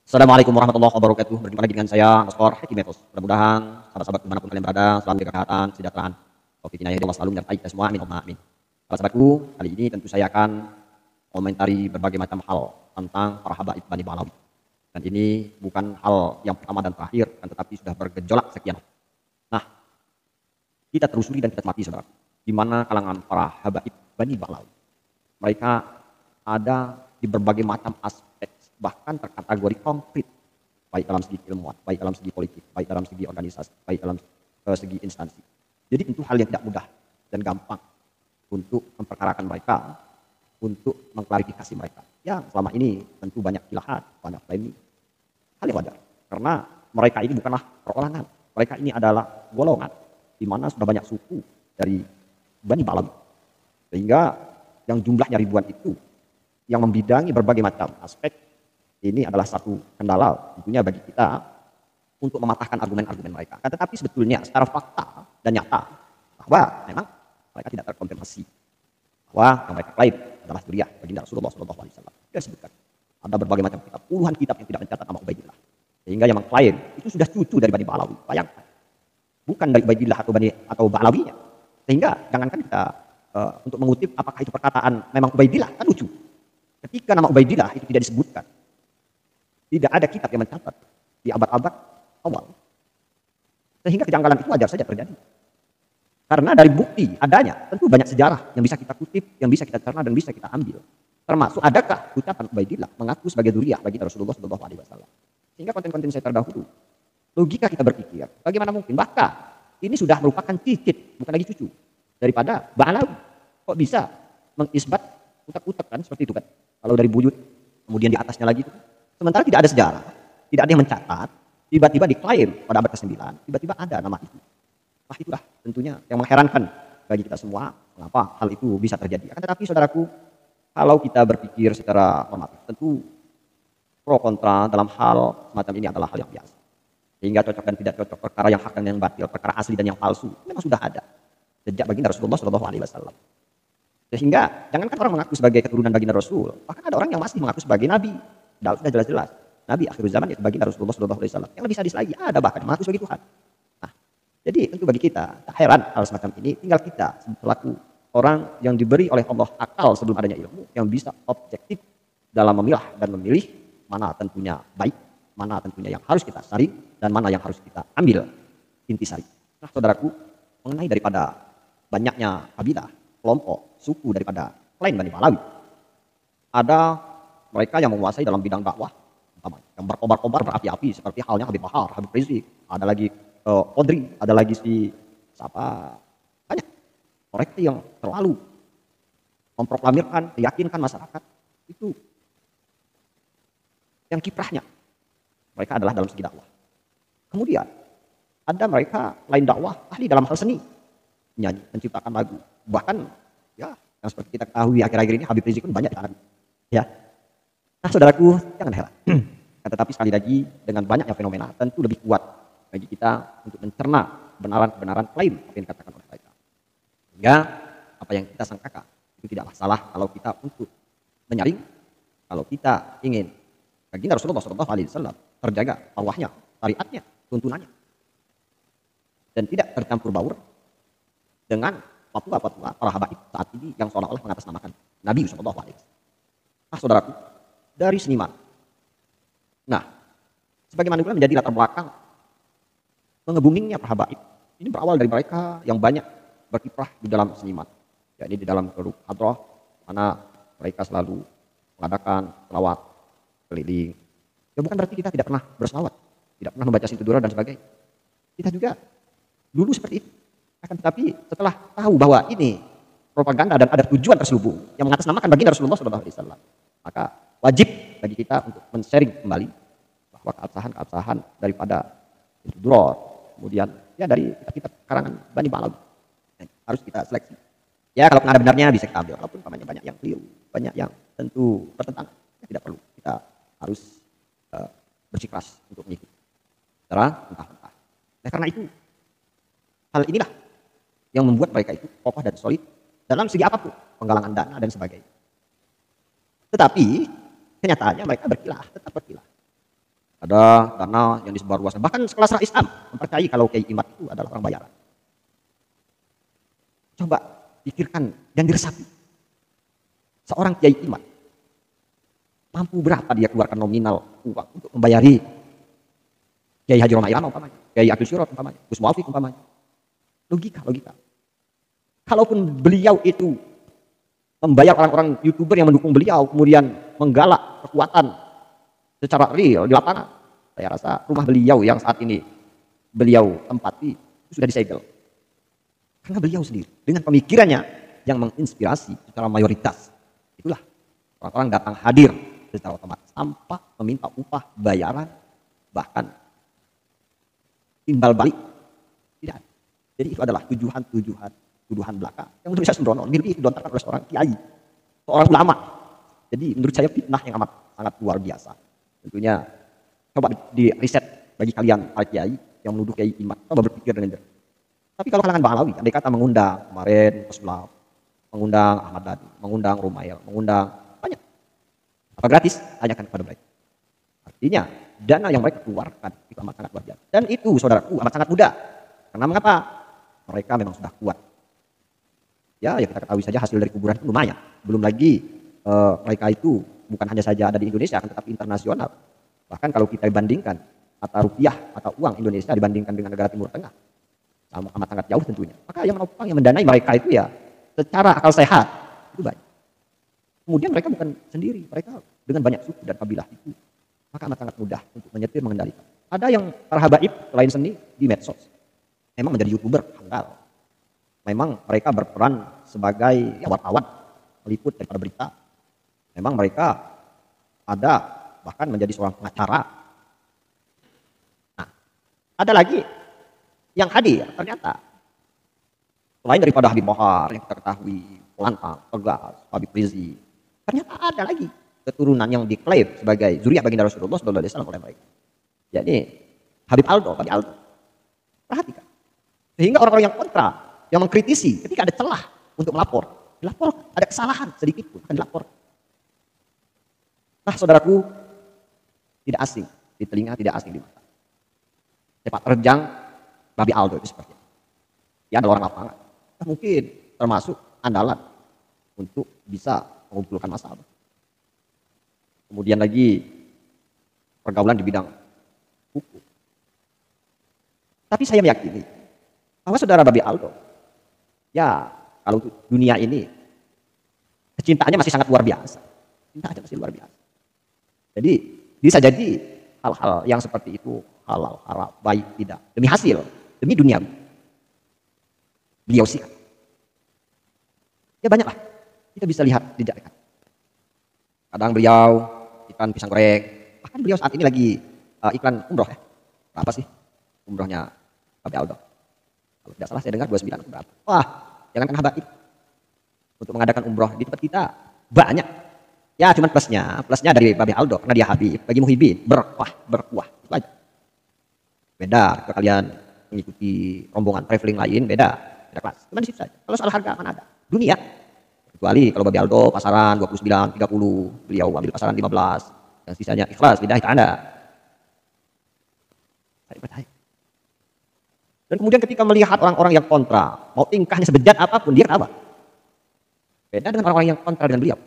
Assalamualaikum warahmatullahi wabarakatuh. Berjumpa lagi dengan saya, Maskor Hakimetos. Mudah-mudahan sahabat-sahabat dimanapun kalian berada selalu diberi kesehatan, kesejahteraan. Taufik hidayah Allah selalu menyertai kita semua. Amin. Amin. Para sahabatku, kali ini tentu saya akan komentari berbagai macam hal tentang para habaib Bani Balawi. Dan ini bukan hal yang pertama dan terakhir, kan tetapi sudah bergejolak sekian. Nah, kita telusuri dan kita cermati saudara, di mana kalangan para habaib Bani Balawi. Mereka ada di berbagai macam aspek, bahkan terkategori konkret, baik dalam segi ilmuwan, baik dalam segi politik, baik dalam segi organisasi, baik dalam segi instansi. Jadi tentu hal yang tidak mudah dan gampang untuk memperkarakan mereka, untuk mengklarifikasi mereka. Ya, selama ini tentu banyak ilahat, banyak lain, hal yang wajar. Karena mereka ini bukanlah perorangan, mereka ini adalah golongan, di mana sudah banyak suku dari Bani Balawi. Sehingga yang jumlahnya ribuan itu, yang membidangi berbagai macam aspek, ini adalah satu kendala tentunya bagi kita untuk mematahkan argumen-argumen mereka. Tetapi sebetulnya secara fakta dan nyata bahwa memang mereka tidak terkonfirmasi bahwa yang mereka klaim adalah zuriyah baginda Rasulullah SAW. Dia sebutkan ada berbagai macam kitab, puluhan kitab yang tidak mencatat nama Ubaidillah. Sehingga yang mengklaim itu sudah cucu dari Bani Balawi. Bayangkan, bukan dari Ubaidillah atau Balawinya. Sehingga jangankan kita untuk mengutip apakah itu perkataan memang Ubaidillah, kan lucu. Ketika nama Ubaidillah itu tidak disebutkan, tidak ada kitab yang mencatat di abad-abad awal. Sehingga kejanggalan itu wajar saja terjadi. Karena dari bukti adanya, tentu banyak sejarah yang bisa kita kutip, yang bisa kita cerna dan bisa kita ambil. Termasuk adakah ucapan Ubaidillah mengaku sebagai zuriyah bagi Rasulullah SAW. Sehingga konten-konten saya terdahulu, logika kita berpikir, bagaimana mungkin? Bahkan ini sudah merupakan cicit, bukan lagi cucu daripada Balawi. Kok bisa mengisbat utak-utak kan seperti itu kan? Kalau dari buyut, kemudian di atasnya lagi itu. Sementara tidak ada sejarah, tidak ada yang mencatat, tiba-tiba diklaim pada abad ke-9, tiba-tiba ada nama itu. Nah itulah tentunya yang mengherankan bagi kita semua, mengapa hal itu bisa terjadi. Akan tetapi saudaraku, kalau kita berpikir secara normatif, tentu pro kontra dalam hal semacam ini adalah hal yang biasa. Sehingga cocok dan tidak cocok, perkara yang hak dan yang batil, perkara asli dan yang palsu, memang sudah ada sejak baginda Rasulullah SAW. Sehingga jangankan orang mengaku sebagai keturunan baginda Rasul, bahkan ada orang yang masih mengaku sebagai nabi. Sudah jelas-jelas Nabi akhir zaman yaitu baginda Rasulullah SAW. Yang lebih sadis lagi ada bahkan mengaku sebagai Tuhan. Nah, jadi tentu bagi kita tak heran hal semacam ini. Tinggal kita selaku orang yang diberi oleh Allah akal sebelum adanya ilmu, yang bisa objektif dalam memilah dan memilih mana tentunya baik, mana tentunya yang harus kita saring, dan mana yang harus kita ambil intisari. Nah saudaraku, mengenai daripada banyaknya kabilah, kelompok, suku daripada lain Bani Balawi, ada mereka yang menguasai dalam bidang dakwah, yang berkobar-kobar berapi-api seperti halnya Habib Bahar, Habib Rizik, ada lagi Qodri, ada lagi si siapa, banyak mereka yang terlalu memproklamirkan, meyakinkan masyarakat itu yang kiprahnya mereka adalah dalam segi dakwah. Kemudian ada mereka lain dakwah ahli dalam hal seni, menyanyi, menciptakan lagu, bahkan ya yang seperti kita ketahui akhir-akhir ini Habib Rizik pun banyak ditanam, ya. Nah saudaraku, jangan heran. Tetapi sekali lagi dengan banyaknya fenomena tentu lebih kuat bagi kita untuk mencerna kebenaran-kebenaran klaim apa yang dikatakan oleh mereka. Sehingga apa yang kita sangkakan itu tidaklah salah kalau kita untuk menyaring, kalau kita ingin baginda Rasulullah SAW terjaga arwahnya, syariatnya, tuntunannya, dan tidak tercampur baur dengan fatwa-fatwa para habaib saat ini yang seolah-olah mengatasnamakan Nabi SAW. Nah saudaraku, dari seniman. Nah, sebagaimana pula menjadi latar belakang mengebumingnya para habaib. Ini berawal dari mereka yang banyak berkiprah di dalam seniman. Ya, ini di dalam grup hadroh, mana mereka selalu mengadakan selawat keliling. Ya bukan berarti kita tidak pernah berselawat, tidak pernah membaca sintudur dan sebagainya. Kita juga dulu seperti itu. Akan tetapi setelah tahu bahwa ini propaganda dan ada tujuan terselubung yang mengatasnamakan baginda Rasulullah SAW, maka wajib bagi kita untuk men-sharing kembali bahwa keabsahan daripada Duror, kemudian ya dari kitab karangan Bani Balawi harus kita seleksi. Ya kalau ada benarnya bisa kita ambil, walaupun namanya banyak yang keliru, banyak yang tentu bertentangan, ya, tidak perlu. Kita harus bersikeras untuk mengikuti secara mentah-mentah. Nah karena itu hal inilah yang membuat mereka itu kokoh dan solid dalam segi apapun, penggalangan dana dan sebagainya. Tetapi kenyataannya mereka berkilah, tetap berkilah. Ada dana yang disebarluaskan. Bahkan sekelas Rais Am mempercayai kalau Kiai Imad itu adalah orang bayaran. Coba pikirkan dan diresapi. Seorang Kiai Imad mampu berapa dia keluarkan nominal uang untuk membayari Kiai Haji Roma Irama umpamanya, Kiai Abdul Syirot umpamanya, Gus Muafik umpamanya. Logika. Kalaupun beliau itu membayar orang-orang YouTuber yang mendukung beliau, kemudian menggalak kekuatan secara real di lapangan, saya rasa rumah beliau yang saat ini beliau tempati itu sudah disegel. Karena beliau sendiri dengan pemikirannya yang menginspirasi secara mayoritas. Itulah orang-orang datang hadir secara otomatis tanpa meminta upah, bayaran, bahkan timbal balik. Tidak ada. Jadi itu adalah tuduhan belaka yang menurut saya sembrono, lebih didontarkan oleh seorang kiai, seorang ulama. Jadi menurut saya fitnah yang amat sangat luar biasa. Tentunya coba di riset bagi kalian para kiai yang menuduh Kiai Imad, coba berpikir dengan jernih. Tapi kalau kalangan Bahlawi, andai kata mengundang kemarin Pesulap, mengundang Ahmad Dhani, mengundang Rumail, mengundang banyak, apa gratis? Tanyakan kepada mereka. Artinya dana yang mereka keluarkan itu amat sangat luar biasa. Dan itu saudaraku amat sangat mudah. Karena mengapa? Mereka memang sudah kuat. Ya kita ketahui saja hasil dari kuburan itu lumayan. Belum lagi mereka itu bukan hanya saja ada di Indonesia, akan tetapi internasional. Bahkan kalau kita bandingkan atau rupiah atau uang Indonesia dibandingkan dengan negara Timur Tengah, sama amat sangat jauh tentunya. Maka yang menopang, yang mendanai mereka itu ya secara akal sehat itu banyak. Kemudian mereka bukan sendiri, mereka dengan banyak suku dan kabilah itu, maka amat sangat mudah untuk menyetir, mengendalikan. Ada yang para habaib selain seni di medsos, memang menjadi YouTuber handal. Memang mereka berperan sebagai wartawan, meliput daripada berita. Memang mereka ada bahkan menjadi seorang pengacara. Nah, ada lagi yang hadir ternyata selain daripada Habib Mohar yang kita ketahui, lantang, tegas, Habib Rizie, ternyata ada lagi keturunan yang diklaim sebagai zuriat baginda Rasulullah SAW oleh mereka. Jadi Habib Aldo. Perhatikan. Sehingga orang-orang yang kontra, yang mengkritisi, ketika ada celah untuk melapor, ada kesalahan sedikit pun akan dilapor. Nah, saudaraku, tidak asing di telinga, tidak asing di mata. Sepak terjang Babi Aldo itu seperti itu. Dia adalah orang lapangan. Nah, mungkin termasuk andalan untuk bisa mengumpulkan massa. Kemudian lagi pergaulan di bidang hukum. Tapi saya meyakini bahwa saudara Babi Aldo, ya kalau dunia ini kecintaannya masih sangat luar biasa. Cintaannya masih luar biasa. Jadi bisa jadi hal-hal yang seperti itu halal, haram, baik, tidak. Demi hasil, demi dunia. Beliau sih. Ya banyaklah. Kita bisa lihat di dekat. Kadang beliau iklan pisang goreng. Bahkan beliau saat ini lagi iklan umroh ya. Berapa sih umrohnya Babi Aldo? Kalau tidak salah saya dengar 29 atau berapa. Wah, jangankan habaib. Untuk mengadakan umroh di tempat kita banyak. Ya cuman plusnya dari Babi Aldo karena dia Habib. Bagi Muhyiddin berkuah. Itu aja. Beda kalau kalian mengikuti rombongan traveling lain beda kelas. Cuman di situ saja. Kalau soal harga mana ada? Dunia. Kecuali kalau Babi Aldo pasaran 29, 30, beliau ambil pasaran 15. Yang sisanya ikhlas lillahi ta'ala. Saya percaya. Dan kemudian ketika melihat orang-orang yang kontra, mau tingkahnya sebejat apapun dia ketawa. Beda dengan orang-orang yang kontra dengan beliau.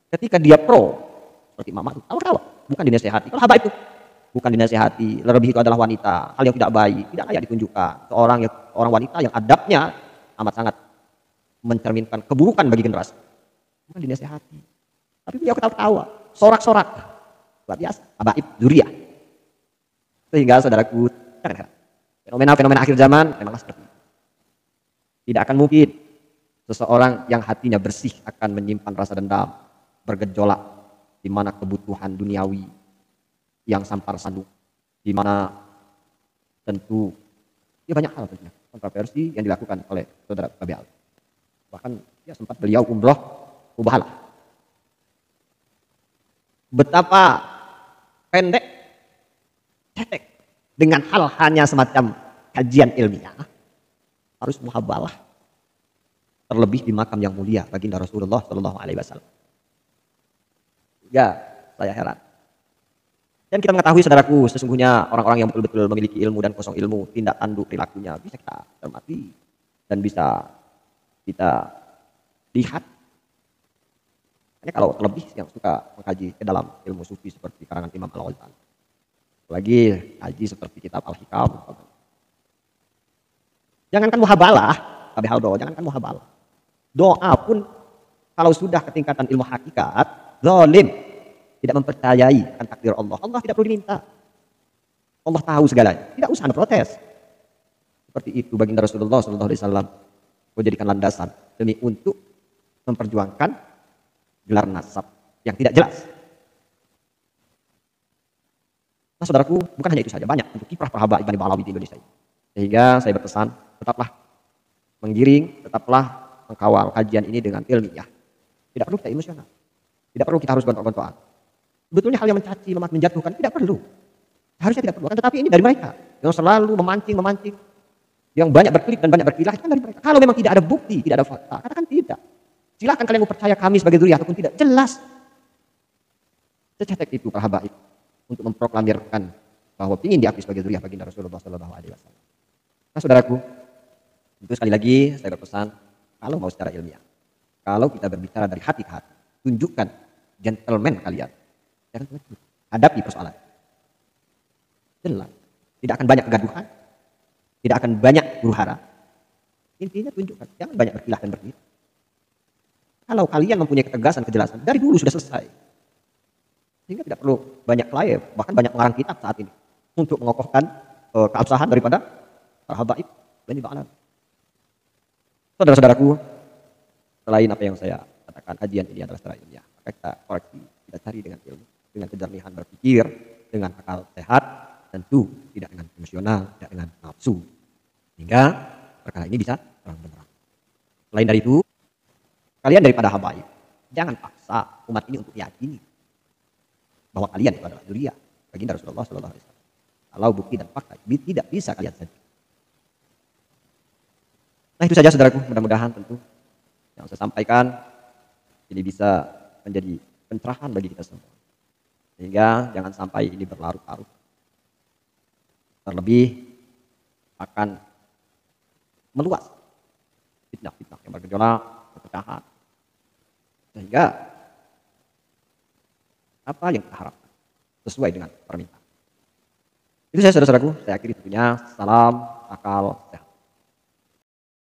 Ketika dia pro, seperti Mama itu, tawa-tawa, bukan dinasehati. Kalau habaib itu, bukan dinasehati. Lebih itu adalah wanita, hal yang tidak baik, tidak layak ditunjukkan. Seorang wanita yang adabnya amat sangat mencerminkan keburukan bagi generasi. Bukan dinasehati. Tapi beliau ketawa-tawa, sorak-sorak, luar biasa. Habaib, zuriyah. Sehingga saudaraku, jangan heran. Fenomena akhir zaman memanglah seperti itu. Tidak akan mungkin seseorang yang hatinya bersih akan menyimpan rasa dendam, bergejolak di mana kebutuhan duniawi yang sampar sandung, di mana tentu ya banyak hal tentunya kontroversi yang dilakukan oleh saudara Babi Aldo. Bahkan ya sempat beliau umroh Ubahala. Betapa pendek, cetek dengan hal hanya semacam kajian ilmiah harus muhabalah, terlebih di makam yang mulia baginda Rasulullah SAW. Ya, saya heran. Dan kita mengetahui saudaraku, sesungguhnya orang-orang yang betul-betul memiliki ilmu dan kosong ilmu, tindak tanduk perilakunya bisa kita cermati dan bisa kita lihat. Hanya kalau terlebih yang suka mengkaji ke dalam ilmu sufi seperti karangan Imam Al-Ghazali, lagi kaji seperti kitab Al-Hikam. Jangankan muhabalah, Abi Haldo, jangankan muhabalah. Doa pun kalau sudah ke tingkatan ilmu hakikat, zalim, tidak mempercayai akan takdir Allah. Allah tidak perlu diminta. Allah tahu segalanya. Tidak usah Anda protes. Seperti itu baginda Rasulullah SAW menjadikan landasan demi untuk memperjuangkan gelar nasab yang tidak jelas. Nah saudaraku, bukan hanya itu saja, banyak untuk kiprah para habaib Bani Ba'alawi di Indonesia ini. Sehingga saya berpesan, tetaplah menggiring, tetaplah mengkawal kajian ini dengan ilmiah. Tidak perlu kita emosional. Tidak perlu kita harus gontok-gontokan. Sebetulnya hal yang mencaci, menjatuhkan, tidak perlu. Harusnya tidak perlu. Tetapi ini dari mereka yang selalu memancing, yang banyak berkelit dan banyak berkilah, itu kan dari mereka. Kalau memang tidak ada bukti, tidak ada fakta, katakan tidak. Silahkan kalian mau percaya kami sebagai zuriyah ataupun tidak. Jelas. Secetek itu para habaib untuk memproklamirkan bahwa ingin diakui sebagai zuriyah baginda Rasulullah SAW. Nah saudaraku, itu sekali lagi saya berpesan, kalau mau secara ilmiah, kalau kita berbicara dari hati ke hati, tunjukkan gentleman kalian. Jangan hadapi persoalan. Jelas. Tidak akan banyak kegaduhan, tidak akan banyak huru-hara. Intinya tunjukkan, jangan banyak berkilah dan berkilah. Kalau kalian mempunyai ketegasan, kejelasan, dari dulu sudah selesai. Sehingga tidak perlu banyak klaim, bahkan banyak pengarang kitab saat ini untuk mengokohkan keabsahan daripada para habaib Bani Ba'alawi. Saudara-saudaraku, selain apa yang saya katakan, kajian ini adalah secara ilmiah. Maka kita koreksi, kita cari dengan ilmu, dengan kejernihan berpikir, dengan akal sehat, tentu tidak dengan emosional, tidak dengan nafsu. Hingga perkara ini bisa terang-benderang. Selain dari itu, kalian daripada habaib, jangan paksa umat ini untuk yakini bahwa kalian itu adalah zuriyah baginda Rasulullah SAW. Kalau bukti dan fakta tidak bisa kalian saja. Nah itu saja saudaraku, mudah-mudahan tentu yang saya sampaikan ini bisa menjadi pencerahan bagi kita semua. Sehingga jangan sampai ini berlarut-larut. Terlebih akan meluas fitnah-fitnah yang bergejolak, perpecahan. Sehingga apa yang kita harapkan sesuai dengan permintaan. Itu saya saudara-saudaraku, saya akhiri tentunya salam akal sehat.